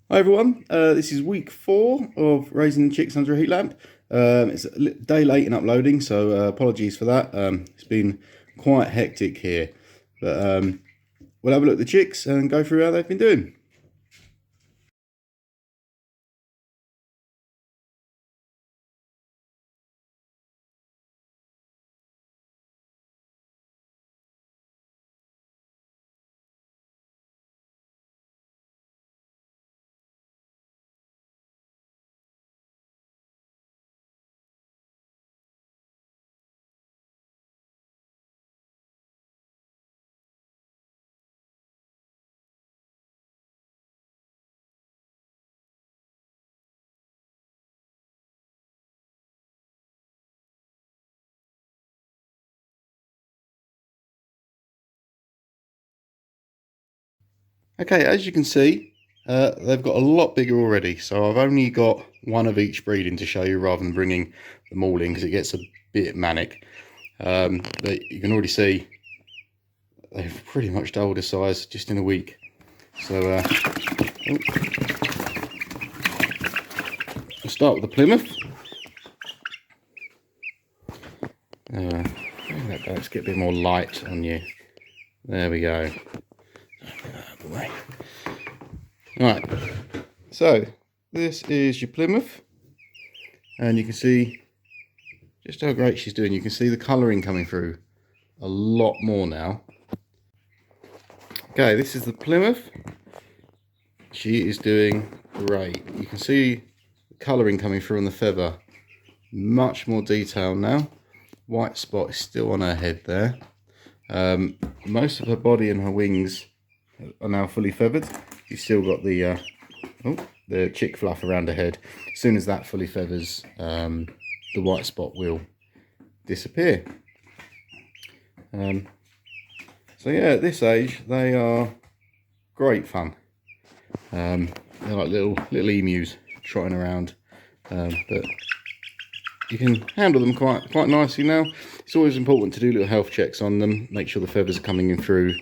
Hi everyone, this is week 4 of raising chicks under a heat lamp. It's a day late in uploading, so apologies for that. It's been quite hectic here, but we'll have a look at the chicks and go through how they've been doing. Okay, as you can see, they've got a lot bigger already, so I've only got one of each breeding to show you rather than bringing them all in because it gets a bit manic. But you can already see they've pretty much doubled the size just in a week. So we'll start with the Plymouth. Let's get a bit more light on you. There we go. Right, so this is your Plymouth, and you can see just how great she's doing. You can see the colouring coming through a lot more now. Okay, this is the Plymouth. She is doing great. You can see the colouring coming through on the feather. Much more detail now. White spot is still on her head there. Most of her body and her wings are now fully feathered. You've still got the chick fluff around her head. As soon as that fully feathers, the white spot will disappear. So yeah, at this age they are great fun. They're like little emus trotting around, but you can handle them quite nicely now. It's always important to do little health checks on them, make sure the feathers are coming in through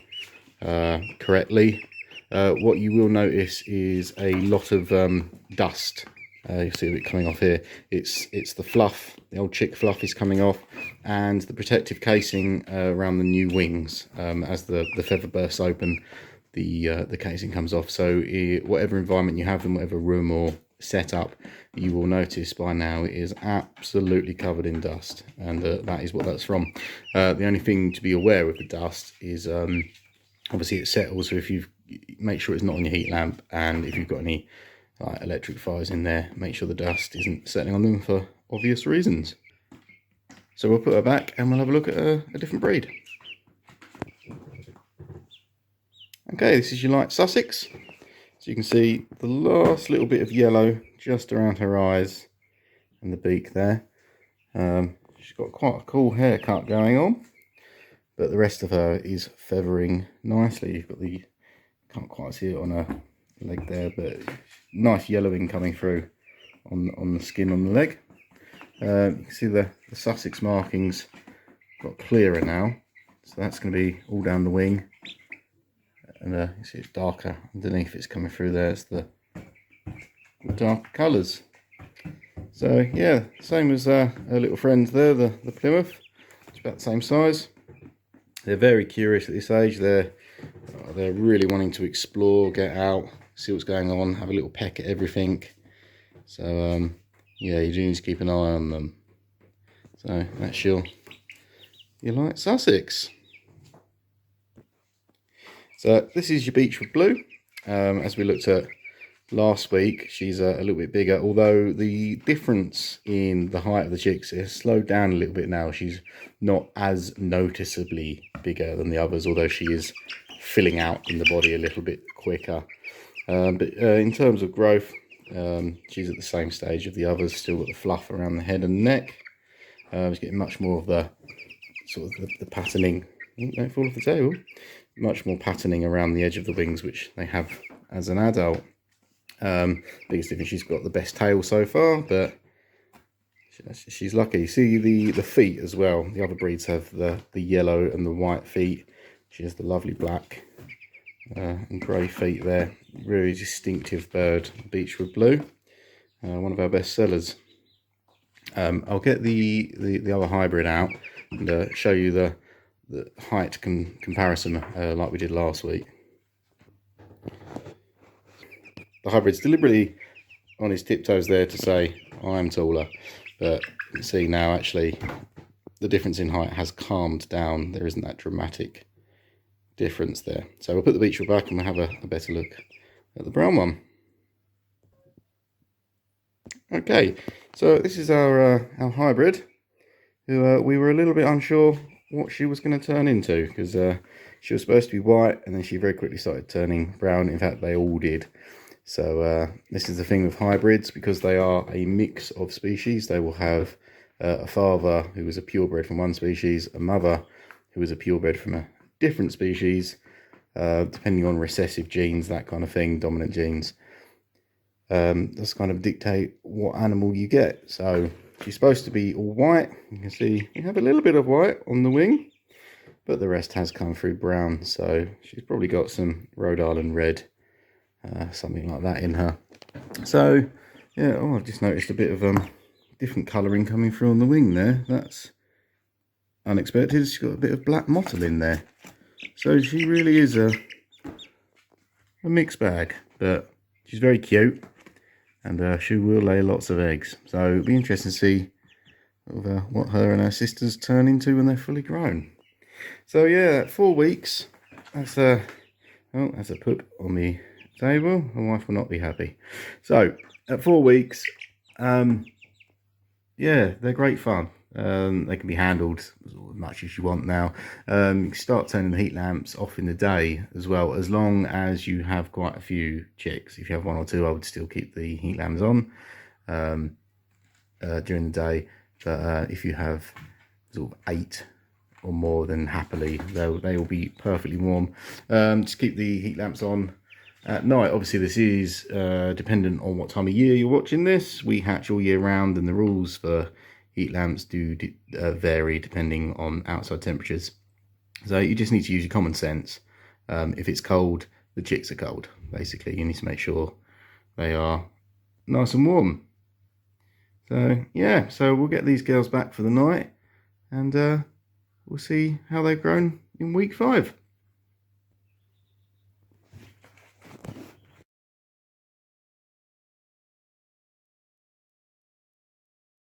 correctly. What you will notice is a lot of dust. You see it coming off here. It's the fluff, the old chick fluff is coming off, and the protective casing around the new wings. As the feather bursts open, the casing comes off. So whatever environment you have them, whatever room or setup, you will notice by now it is absolutely covered in dust, and that is what that's from. The only thing to be aware of the dust is obviously it settles, so if you make sure it's not on your heat lamp, and if you've got any electric fires in there, make sure the dust isn't settling on them for obvious reasons. So we'll put her back and we'll have a look at a different breed. Okay, this is your light Sussex. So you can see the last little bit of yellow just around her eyes and the beak there. She's got quite a cool haircut going on, but the rest of her is feathering nicely. You've got can't quite see it on her leg there, but nice yellowing coming through on the skin on the leg. You can see the Sussex markings got clearer now, so that's going to be all down the wing, and you see it's darker underneath. It's coming through there. It's the dark colours. So yeah, same as her little friends there, the Plymouth. It's about the same size. They're very curious at this age. They're really wanting to explore, get out, see what's going on, have a little peck at everything. So yeah, you do need to keep an eye on them. So that's your light Sussex. So this is your Beechwood Blue. As we looked at last week, she's a little bit bigger, although the difference in the height of the chicks has slowed down a little bit now. She's not as noticeably bigger than the others, although she is filling out in the body a little bit quicker. But in terms of growth, she's at the same stage of the others. Still got the fluff around the head and neck. She's getting much more of the sort of the patterning. Don't fall off the table. Much more patterning around the edge of the wings, which they have as an adult. Biggest difference, she's got the best tail so far, but she's lucky. See the feet as well. The other breeds have the yellow and the white feet. She has the lovely black and grey feet there. Really distinctive bird, beechwood blue. One of our best sellers. I'll get the other hybrid out and show you the height comparison like we did last week. The hybrid's deliberately on his tiptoes there to say I'm taller, but you can see now actually the difference in height has calmed down. There isn't that dramatic difference there. So we'll put the beechwood back and we'll have a better look at the brown one. Okay, so this is our hybrid, who we were a little bit unsure what she was going to turn into, because she was supposed to be white and then she very quickly started turning brown. In fact, they all did. So this is the thing with hybrids, because they are a mix of species. They will have a father who is a purebred from one species, a mother who is a purebred from a different species, depending on recessive genes, that kind of thing, dominant genes. That's kind of dictate what animal you get. So she's supposed to be all white. You can see you have a little bit of white on the wing, but the rest has come through brown. So she's probably got some Rhode Island red, something like that in her. So yeah, I've just noticed a bit of different colouring coming through on the wing there. That's unexpected. She's got a bit of black mottle in there. So she really is a mixed bag, but she's very cute. And she will lay lots of eggs. So it'll be interesting to see what her and her sisters turn into when they're fully grown. So yeah, at 4 weeks, that's a poop on the table. My wife will not be happy. So at 4 weeks, yeah, they're great fun. They can be handled as much as you want now. You can start turning the heat lamps off in the day as well, as long as you have quite a few chicks. If you have 1 or 2, I would still keep the heat lamps on during the day. But if you have sort of 8 or more, then happily they will be perfectly warm. Just keep the heat lamps on at night. Obviously this is dependent on what time of year you're watching this. We hatch all year round, and the rules for heat lamps do vary depending on outside temperatures. So you just need to use your common sense. If it's cold, the chicks are cold. Basically, you need to make sure they are nice and warm. So yeah, so we'll get these girls back for the night, and we'll see how they've grown in week 5.